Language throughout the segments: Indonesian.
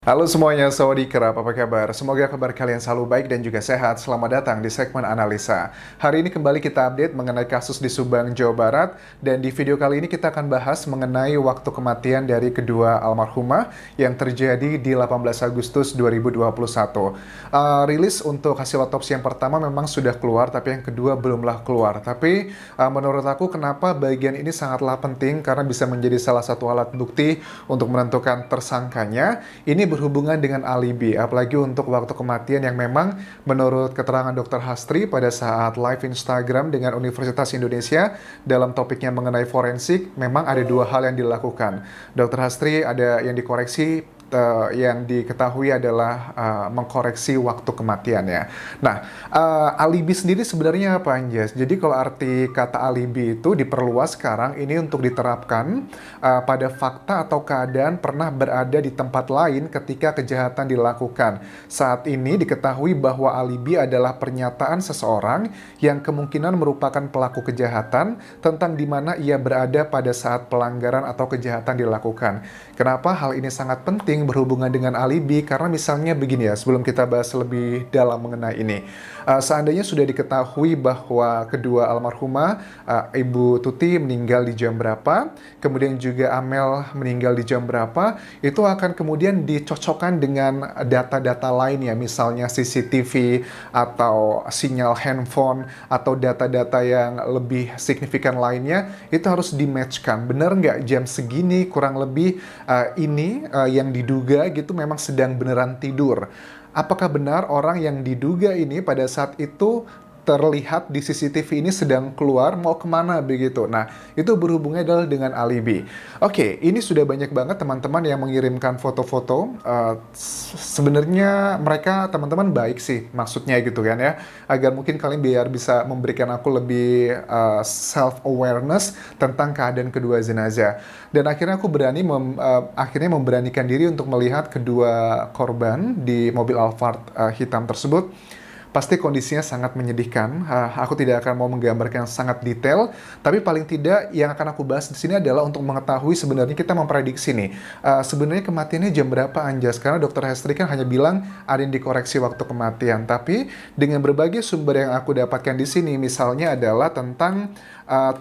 Halo semuanya, sawadee-krap, apa kabar? Semoga kabar kalian selalu baik dan juga sehat. Selamat datang di segmen analisa. Hari ini kembali kita update mengenai kasus di Subang, Jawa Barat. Dan di video kali ini kita akan bahas mengenai waktu kematian dari kedua almarhumah yang terjadi di 18 Agustus 2021. Rilis untuk hasil otopsi yang pertama memang sudah keluar, tapi yang kedua belumlah keluar. Tapi menurut aku kenapa bagian ini sangatlah penting karena bisa menjadi salah satu alat bukti untuk menentukan tersangkanya. Ini berhubungan dengan alibi, apalagi untuk waktu kematian yang memang menurut keterangan Dr. Hastri pada saat live Instagram dengan Universitas Indonesia dalam topiknya mengenai forensik, memang ada dua hal yang dilakukan. Dr. Hastri ada yang dikoreksi, yang diketahui adalah mengkoreksi waktu kematiannya. Nah, alibi sendiri sebenarnya apa, Anjas? Jadi kalau arti kata alibi itu diperluas sekarang ini untuk diterapkan pada fakta atau keadaan pernah berada di tempat lain ketika kejahatan dilakukan. Saat ini diketahui bahwa alibi adalah pernyataan seseorang yang kemungkinan merupakan pelaku kejahatan tentang di mana ia berada pada saat pelanggaran atau kejahatan dilakukan. Kenapa hal ini sangat penting berhubungan dengan alibi? Karena misalnya begini ya, sebelum kita bahas lebih dalam mengenai ini. Seandainya sudah diketahui bahwa kedua almarhumah, Ibu Tuti meninggal di jam berapa, kemudian juga Amel meninggal di jam berapa, itu akan kemudian dicocokkan dengan data-data lainnya, misalnya CCTV atau sinyal handphone atau data-data yang lebih signifikan lainnya, itu harus di-matchkan. Benar nggak jam segini kurang lebih ini yang diduga gitu memang sedang beneran tidur. Apakah benar orang yang diduga ini pada saat itu terlihat di CCTV ini sedang keluar mau kemana begitu. Nah, itu berhubungannya adalah dengan alibi. Oke, ini sudah banyak banget teman-teman yang mengirimkan foto-foto. Sebenarnya mereka teman-teman baik sih maksudnya gitu kan ya. Agar mungkin kalian biar bisa memberikan aku lebih self-awareness tentang keadaan kedua jenazah. Dan akhirnya aku akhirnya memberanikan diri untuk melihat kedua korban di mobil Alphard hitam tersebut. Pasti kondisinya sangat menyedihkan. Aku tidak akan mau menggambarkan sangat detail, tapi paling tidak yang akan aku bahas di sini adalah untuk mengetahui sebenarnya kita memprediksi nih. Sebenarnya kematiannya jam berapa, Anjas? Karena Dr. Hastri kan hanya bilang ada yang dikoreksi waktu kematian. Tapi dengan berbagai sumber yang aku dapatkan di sini, misalnya adalah tentang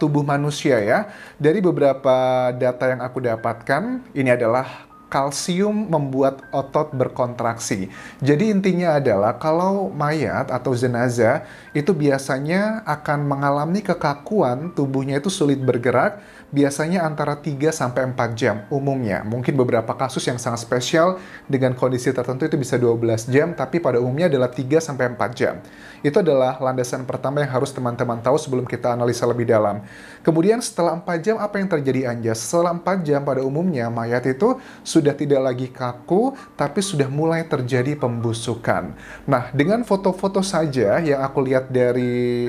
tubuh manusia ya. Dari beberapa data yang aku dapatkan, ini adalah kalsium membuat otot berkontraksi. Jadi intinya adalah kalau mayat atau jenazah itu biasanya akan mengalami kekakuan, tubuhnya itu sulit bergerak, biasanya antara 3 sampai 4 jam umumnya. Mungkin beberapa kasus yang sangat spesial dengan kondisi tertentu itu bisa 12 jam, tapi pada umumnya adalah 3 sampai 4 jam. Itu adalah landasan pertama yang harus teman-teman tahu sebelum kita analisa lebih dalam. Kemudian setelah 4 jam apa yang terjadi, Anjas? Setelah 4 jam pada umumnya mayat itu sudah tidak lagi kaku, tapi sudah mulai terjadi pembusukan. Nah, dengan foto-foto saja yang aku lihat dari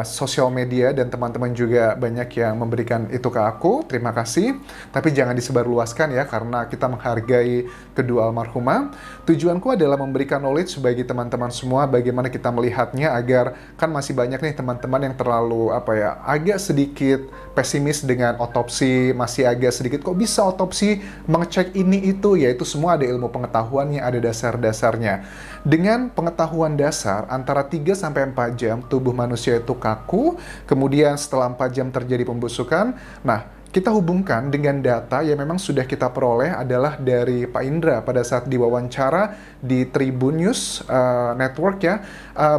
sosial media dan teman-teman juga banyak yang memberikan itu ke aku, terima kasih. Tapi jangan disebarluaskan ya, karena kita menghargai kedua almarhumah. Tujuanku adalah memberikan knowledge bagi teman-teman semua bagaimana kita melihatnya agar kan masih banyak nih teman-teman yang terlalu agak sedikit pesimis dengan otopsi, masih agak sedikit kok bisa otopsi mengecek ini itu, yaitu semua ada ilmu pengetahuannya, ada dasar-dasarnya. Dengan pengetahuan dasar antara 3 sampai 4 jam tubuh manusia itu kaku, kemudian setelah 4 jam terjadi pembusukan. Nah, kita hubungkan dengan data yang memang sudah kita peroleh adalah dari Pak Indra pada saat diwawancara di Tribun News Network ya.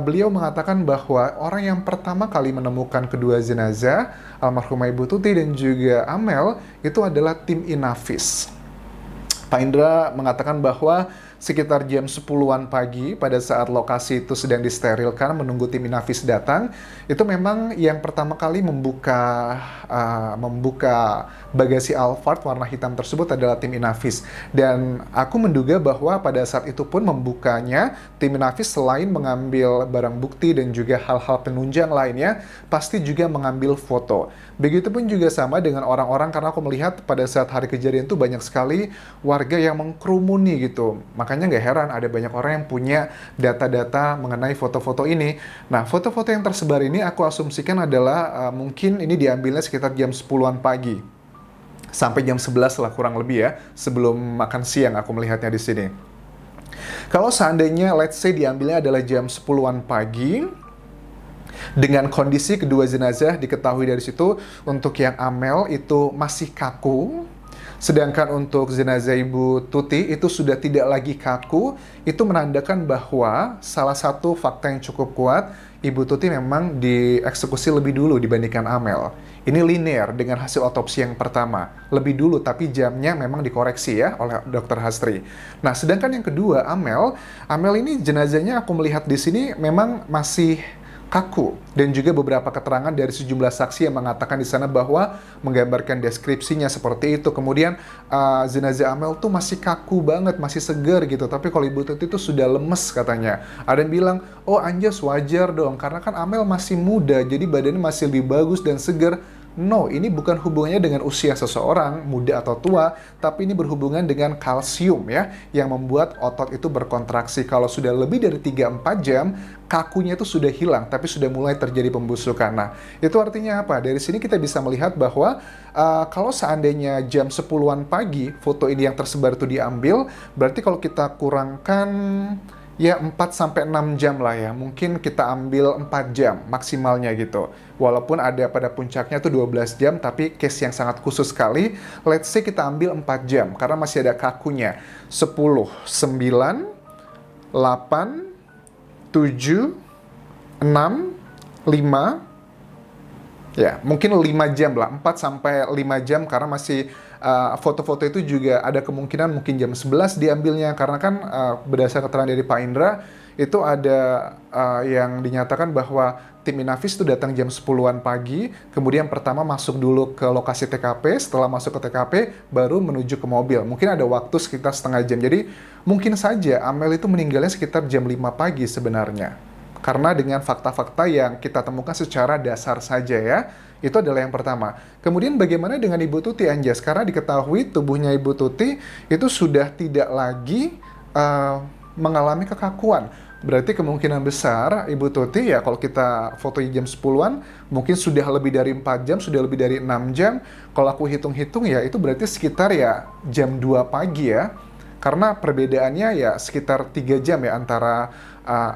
Beliau mengatakan bahwa orang yang pertama kali menemukan kedua jenazah, almarhumah Ibu Tuti dan juga Amel, itu adalah tim Inavis. Pak Indra mengatakan bahwa sekitar jam 10-an pagi pada saat lokasi itu sedang disterilkan menunggu tim Inavis datang, itu memang yang pertama kali membuka bagasi Alphard warna hitam tersebut adalah tim Inavis. Dan aku menduga bahwa pada saat itu pun membukanya, tim Inavis selain mengambil barang bukti dan juga hal-hal penunjang lainnya, pasti juga mengambil foto. Begitupun juga sama dengan orang-orang, karena aku melihat pada saat hari kejadian itu banyak sekali warga yang mengkerumuni gitu. Makanya nggak heran ada banyak orang yang punya data-data mengenai foto-foto ini. Nah, foto-foto yang tersebar ini aku asumsikan adalah mungkin ini diambilnya sekitar jam 10-an pagi. Sampai jam 11 lah kurang lebih ya, sebelum makan siang aku melihatnya di sini. Kalau seandainya let's say diambilnya adalah jam 10-an pagi, dengan kondisi kedua jenazah diketahui dari situ untuk yang Amel itu masih kaku, sedangkan untuk jenazah Ibu Tuti itu sudah tidak lagi kaku, itu menandakan bahwa salah satu fakta yang cukup kuat, Ibu Tuti memang dieksekusi lebih dulu dibandingkan Amel. Ini linear dengan hasil otopsi yang pertama. Lebih dulu, tapi jamnya memang dikoreksi ya oleh Dr. Hastri. Nah, sedangkan yang kedua, Amel ini jenazahnya aku melihat di sini memang masih kaku, dan juga beberapa keterangan dari sejumlah saksi yang mengatakan di sana bahwa menggambarkan deskripsinya seperti itu. Kemudian jenazah Amel tuh masih kaku banget, masih segar gitu. Tapi kalau Ibu Tuti itu sudah lemes katanya. Ada yang bilang, oh Anjas wajar dong, karena kan Amel masih muda, jadi badannya masih lebih bagus dan segar. No, ini bukan hubungannya dengan usia seseorang, muda atau tua, tapi ini berhubungan dengan kalsium ya, yang membuat otot itu berkontraksi. Kalau sudah lebih dari 3-4 jam, kakunya itu sudah hilang, tapi sudah mulai terjadi pembusukan. Nah, itu artinya apa? Dari sini kita bisa melihat bahwa kalau seandainya jam 10-an pagi, foto ini yang tersebar itu diambil, berarti kalau kita kurangkan ya 4-6 jam lah ya, mungkin kita ambil 4 jam maksimalnya gitu. Walaupun ada pada puncaknya tuh 12 jam, tapi case yang sangat khusus sekali, let's say kita ambil 4 jam, karena masih ada kakunya. 10, 9, 8, 7, 6, 5, ya mungkin 5 jam lah, 4-5 jam, karena masih foto-foto itu juga ada kemungkinan mungkin jam 11 diambilnya, karena kan berdasar keterangan dari Pak Indra itu ada yang dinyatakan bahwa tim Inavis itu datang jam 10-an pagi, kemudian pertama masuk dulu ke lokasi TKP, setelah masuk ke TKP baru menuju ke mobil. Mungkin ada waktu sekitar setengah jam, jadi mungkin saja Amel itu meninggalnya sekitar jam 5 pagi sebenarnya. Karena dengan fakta-fakta yang kita temukan secara dasar saja ya, itu adalah yang pertama. Kemudian bagaimana dengan Ibu Tuti, Anjas? Karena diketahui tubuhnya Ibu Tuti itu sudah tidak lagi mengalami kekakuan. Berarti kemungkinan besar Ibu Tuti ya, kalau kita foto jam 10-an, mungkin sudah lebih dari 4 jam, sudah lebih dari 6 jam. Kalau aku hitung-hitung ya, itu berarti sekitar ya jam 2 pagi ya. Karena perbedaannya ya sekitar 3 jam ya antara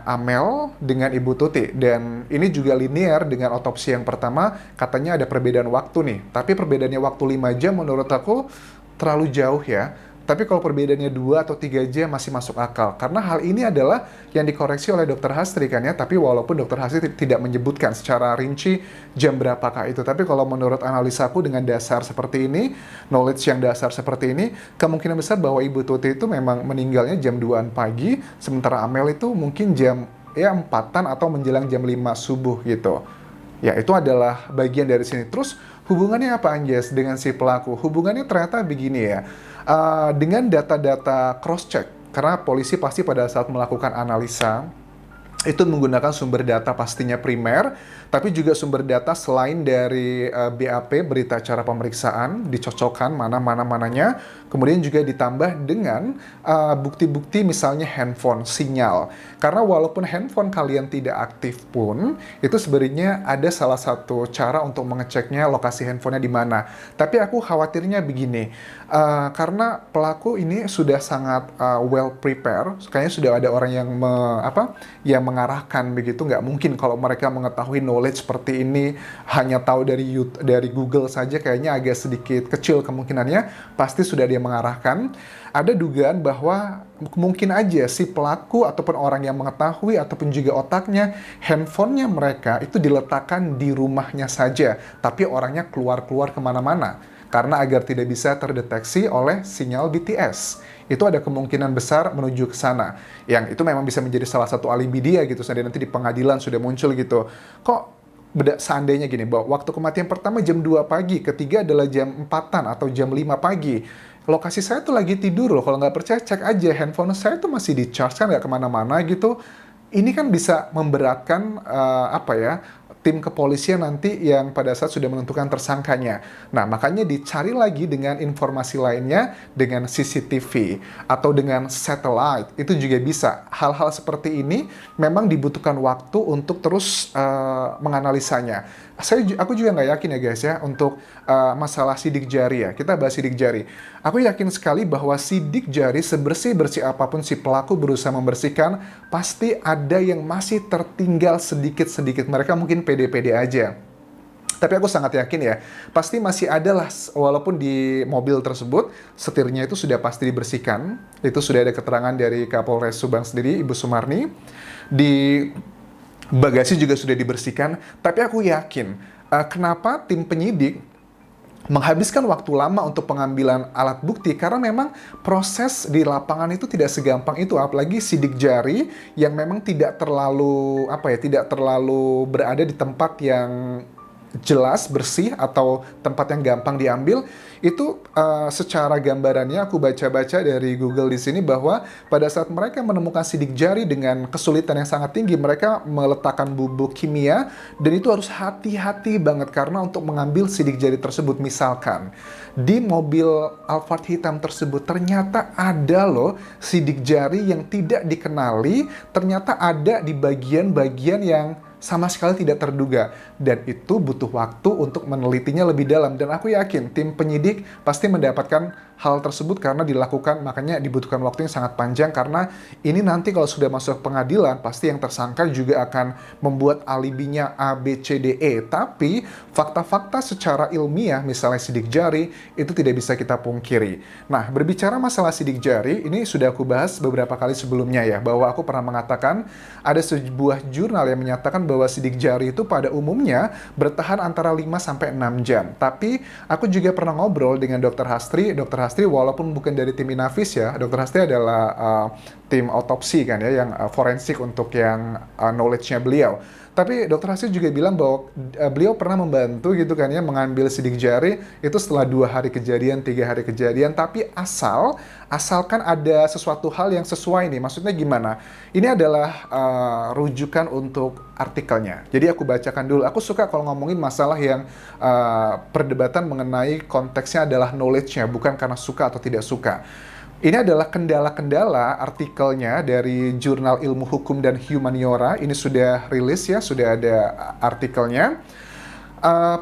Amel dengan Ibu Tuti. Dan ini juga linear dengan otopsi yang pertama, katanya ada perbedaan waktu nih. Tapi perbedaannya waktu 5 jam menurut aku terlalu jauh ya. Tapi kalau perbedaannya 2 atau 3 jam masih masuk akal. Karena hal ini adalah yang dikoreksi oleh Dr. Hastri kan ya. Tapi walaupun Dr. Hastri tidak menyebutkan secara rinci jam berapakah itu. Tapi kalau menurut analisaku dengan dasar seperti ini, knowledge yang dasar seperti ini, kemungkinan besar bahwa Ibu Tuti itu memang meninggalnya jam 2-an pagi. Sementara Amel itu mungkin jam ya 4-an atau menjelang jam 5 subuh gitu. Ya itu adalah bagian dari sini. Terus hubungannya apa Anjas dengan si pelaku? Hubungannya ternyata begini ya. Dengan data-data cross-check, karena polisi pasti pada saat melakukan analisa itu menggunakan sumber data pastinya primer, tapi juga sumber data selain dari BAP, berita acara pemeriksaan, dicocokkan mananya, kemudian juga ditambah dengan bukti-bukti misalnya handphone, sinyal. Karena walaupun handphone kalian tidak aktif pun, itu sebenarnya ada salah satu cara untuk mengeceknya lokasi handphonenya di mana. Tapi aku khawatirnya begini, karena pelaku ini sudah sangat well prepare, kayaknya sudah ada orang yang yang mengarahkan begitu. Nggak mungkin kalau mereka mengetahui knowledge seperti ini hanya tahu dari Google saja, kayaknya agak sedikit kecil kemungkinannya, pasti sudah dia mengarahkan. Ada dugaan bahwa mungkin aja si pelaku ataupun orang yang mengetahui ataupun juga otaknya, handphonenya mereka itu diletakkan di rumahnya saja, tapi orangnya keluar-keluar kemana-mana. Karena agar tidak bisa terdeteksi oleh sinyal BTS. Itu ada kemungkinan besar menuju ke sana. Yang itu memang bisa menjadi salah satu alibi dia gitu. Seandainya nanti di pengadilan sudah muncul gitu. Kok seandainya gini, bahwa waktu kematian pertama jam 2 pagi, ketiga adalah jam 4-an atau jam 5 pagi. Lokasi saya tuh lagi tidur loh. Kalau nggak percaya cek aja, handphone saya tuh masih di charge kan, nggak kemana-mana gitu. Ini kan bisa memberatkan tim kepolisian nanti yang pada saat sudah menentukan tersangkanya. Nah, makanya dicari lagi dengan informasi lainnya, dengan CCTV atau dengan satellite, itu juga bisa. Hal-hal seperti ini memang dibutuhkan waktu untuk terus menganalisanya. Aku juga nggak yakin ya guys ya, untuk masalah sidik jari ya. Kita bahas sidik jari. Aku yakin sekali bahwa sidik jari sebersih-bersih apapun si pelaku berusaha membersihkan, pasti ada yang masih tertinggal sedikit-sedikit. Mereka mungkin pede-pede aja. Tapi aku sangat yakin ya, pasti masih ada lah, walaupun di mobil tersebut, setirnya itu sudah pasti dibersihkan. Itu sudah ada keterangan dari Kapolres Subang sendiri, Ibu Sumarni. Di bagasi juga sudah dibersihkan. Tapi aku yakin, kenapa tim penyidik menghabiskan waktu lama untuk pengambilan alat bukti, karena memang proses di lapangan itu tidak segampang itu, apalagi sidik jari yang memang tidak terlalu tidak terlalu berada di tempat yang jelas, bersih, atau tempat yang gampang diambil. Itu secara gambarannya aku baca-baca dari Google di sini bahwa pada saat mereka menemukan sidik jari dengan kesulitan yang sangat tinggi, mereka meletakkan bubuk kimia, dan itu harus hati-hati banget karena untuk mengambil sidik jari tersebut. Misalkan di mobil Alphard hitam tersebut ternyata ada loh sidik jari yang tidak dikenali, ternyata ada di bagian-bagian yang sama sekali tidak terduga, dan itu butuh waktu untuk menelitinya lebih dalam. Dan aku yakin tim penyidik pasti mendapatkan hal tersebut karena dilakukan, makanya dibutuhkan waktu yang sangat panjang, karena ini nanti kalau sudah masuk pengadilan pasti yang tersangka juga akan membuat alibinya A, B, C, D, E. Tapi fakta-fakta secara ilmiah, misalnya sidik jari, itu tidak bisa kita pungkiri. Nah, berbicara masalah sidik jari, ini sudah aku bahas beberapa kali sebelumnya ya, bahwa aku pernah mengatakan ada sebuah jurnal yang menyatakan bahwa sidik jari itu pada umumnya bertahan antara 5-6 jam. Tapi aku juga pernah ngobrol dengan Dr. Hastri. Dr. Hastri walaupun bukan dari tim Inavis ya, Dr. Hastri adalah tim otopsi kan ya, yang forensik untuk yang knowledge-nya beliau. Tapi Dr. Hastri juga bilang bahwa beliau pernah membantu gitu kan ya, mengambil sidik jari itu setelah 2 hari kejadian, 3 hari kejadian, tapi asalkan ada sesuatu hal yang sesuai nih. Maksudnya gimana? Ini adalah rujukan untuk artikelnya. Jadi aku bacakan dulu. Aku suka kalau ngomongin masalah yang perdebatan mengenai konteksnya adalah knowledge-nya, bukan karena suka atau tidak suka. Ini adalah kendala-kendala artikelnya dari Jurnal Ilmu Hukum dan Humaniora. Ini sudah rilis ya, sudah ada artikelnya.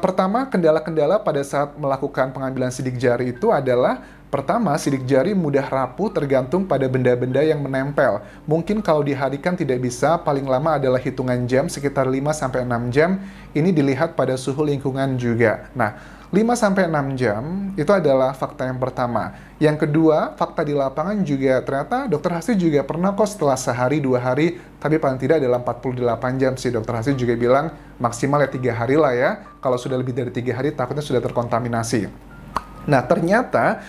Pertama, kendala-kendala pada saat melakukan pengambilan sidik jari itu adalah, pertama, sidik jari mudah rapuh tergantung pada benda-benda yang menempel. Mungkin kalau diharikan tidak bisa, paling lama adalah hitungan jam, sekitar 5-6 jam. Ini dilihat pada suhu lingkungan juga. Nah, 5-6 jam itu adalah fakta yang pertama. Yang kedua, fakta di lapangan juga ternyata Dr. Hastri juga pernah kok setelah sehari, 2 hari, tapi paling tidak dalam 48 jam sih. Dr. Hastri juga bilang maksimal ya 3 hari lah ya. Kalau sudah lebih dari 3 hari takutnya sudah terkontaminasi. Nah, ternyata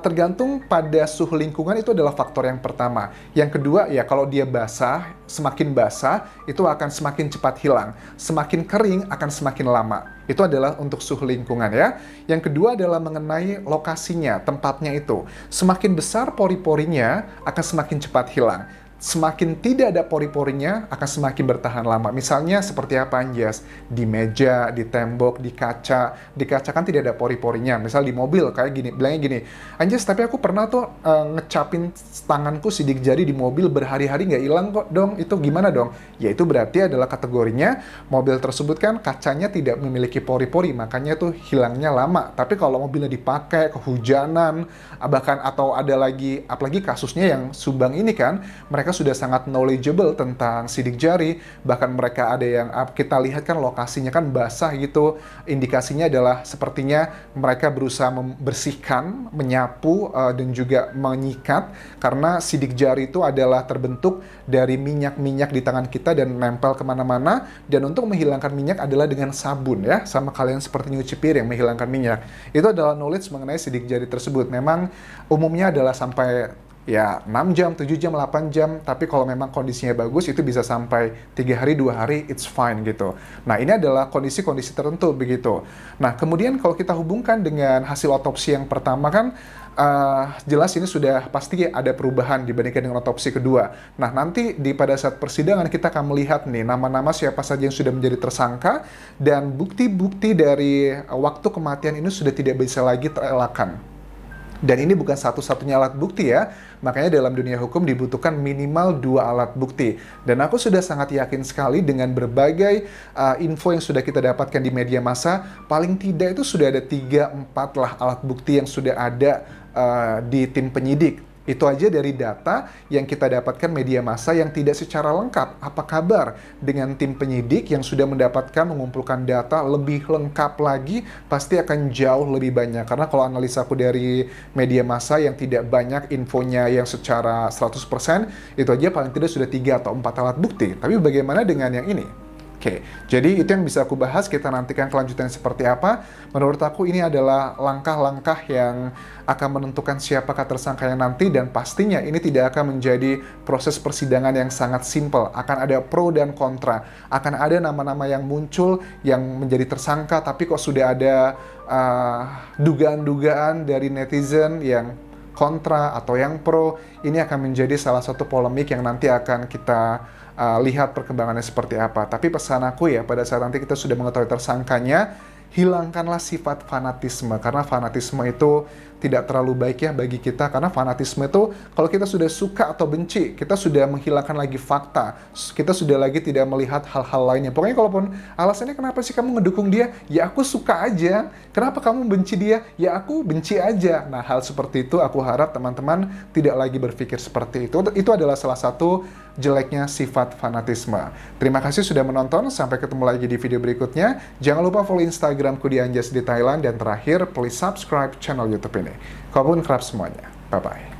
tergantung pada suhu lingkungan itu adalah faktor yang pertama. Yang kedua ya, kalau dia basah, semakin basah itu akan semakin cepat hilang. Semakin kering akan semakin lama. Itu adalah untuk suhu lingkungan ya. Yang kedua adalah mengenai lokasinya, tempatnya itu. Semakin besar pori-porinya akan semakin cepat hilang. Semakin tidak ada pori-porinya akan semakin bertahan lama. Misalnya seperti apa, Anjas? Di meja, di tembok, di kaca. Di kaca kan tidak ada pori-porinya. Misal di mobil kayak gini, bilangnya gini, Anjas, tapi aku pernah tuh ngecapin tanganku sidik jari di mobil berhari-hari nggak hilang kok dong. Itu gimana dong? Ya itu berarti adalah kategorinya mobil tersebut kan kacanya tidak memiliki pori-pori, makanya tuh hilangnya lama. Tapi kalau mobilnya dipakai, kehujanan, bahkan atau ada lagi, apalagi kasusnya yang Subang ini kan, mereka sudah sangat knowledgeable tentang sidik jari, bahkan mereka ada yang kita lihat kan lokasinya kan basah gitu, indikasinya adalah sepertinya mereka berusaha membersihkan, menyapu, dan juga menyikat, karena sidik jari itu adalah terbentuk dari minyak-minyak di tangan kita dan nempel kemana-mana, dan untuk menghilangkan minyak adalah dengan sabun ya, sama kalian seperti nyuci piring menghilangkan minyak. Itu adalah knowledge mengenai sidik jari tersebut. Memang umumnya adalah sampai ya 6 jam, 7 jam, 8 jam, tapi kalau memang kondisinya bagus itu bisa sampai 3 hari, 2 hari, it's fine gitu. Nah, ini adalah kondisi-kondisi tertentu begitu. Nah, kemudian kalau kita hubungkan dengan hasil otopsi yang pertama kan, jelas ini sudah pasti ada perubahan dibandingkan dengan otopsi kedua. Nah, nanti pada saat persidangan kita akan melihat nih nama-nama siapa saja yang sudah menjadi tersangka dan bukti-bukti dari waktu kematian ini sudah tidak bisa lagi terelakkan. Dan ini bukan satu-satunya alat bukti ya, makanya dalam dunia hukum dibutuhkan minimal 2 alat bukti. Dan aku sudah sangat yakin sekali dengan berbagai info yang sudah kita dapatkan di media massa, paling tidak itu sudah ada 3-4 lah alat bukti yang sudah ada di tim penyidik. Itu aja dari data yang kita dapatkan media massa yang tidak secara lengkap. Apa kabar dengan tim penyidik yang sudah mendapatkan mengumpulkan data lebih lengkap lagi, pasti akan jauh lebih banyak. Karena kalau analisa aku dari media massa yang tidak banyak infonya yang secara 100%, itu aja paling tidak sudah 3 atau 4 alat bukti. Tapi bagaimana dengan yang ini? Oke, jadi itu yang bisa aku bahas, kita nantikan kelanjutannya seperti apa. Menurut aku ini adalah langkah-langkah yang akan menentukan siapakah tersangkanya nanti, dan pastinya ini tidak akan menjadi proses persidangan yang sangat simpel. Akan ada pro dan kontra, akan ada nama-nama yang muncul yang menjadi tersangka, tapi kok sudah ada dugaan-dugaan dari netizen yang kontra atau yang pro. Ini akan menjadi salah satu polemik yang nanti akan kita lihat perkembangannya seperti apa. Tapi pesan aku ya, pada saat nanti kita sudah mengetahui tersangkanya, hilangkanlah sifat fanatisme, karena fanatisme itu tidak terlalu baik ya bagi kita, karena fanatisme itu kalau kita sudah suka atau benci, kita sudah menghilangkan lagi fakta, kita sudah lagi tidak melihat hal-hal lainnya. Pokoknya kalaupun alasannya kenapa sih kamu ngedukung dia, ya aku suka aja. Kenapa kamu benci dia, ya aku benci aja. Nah, hal seperti itu aku harap teman-teman tidak lagi berpikir seperti itu. Itu adalah salah satu jeleknya sifat fanatisme. Terima kasih sudah menonton, sampai ketemu lagi di video berikutnya. Jangan lupa follow Instagramku di Anjas di Thailand, dan terakhir please subscribe channel YouTube ini. Kobun kerap semuanya. Bye-bye.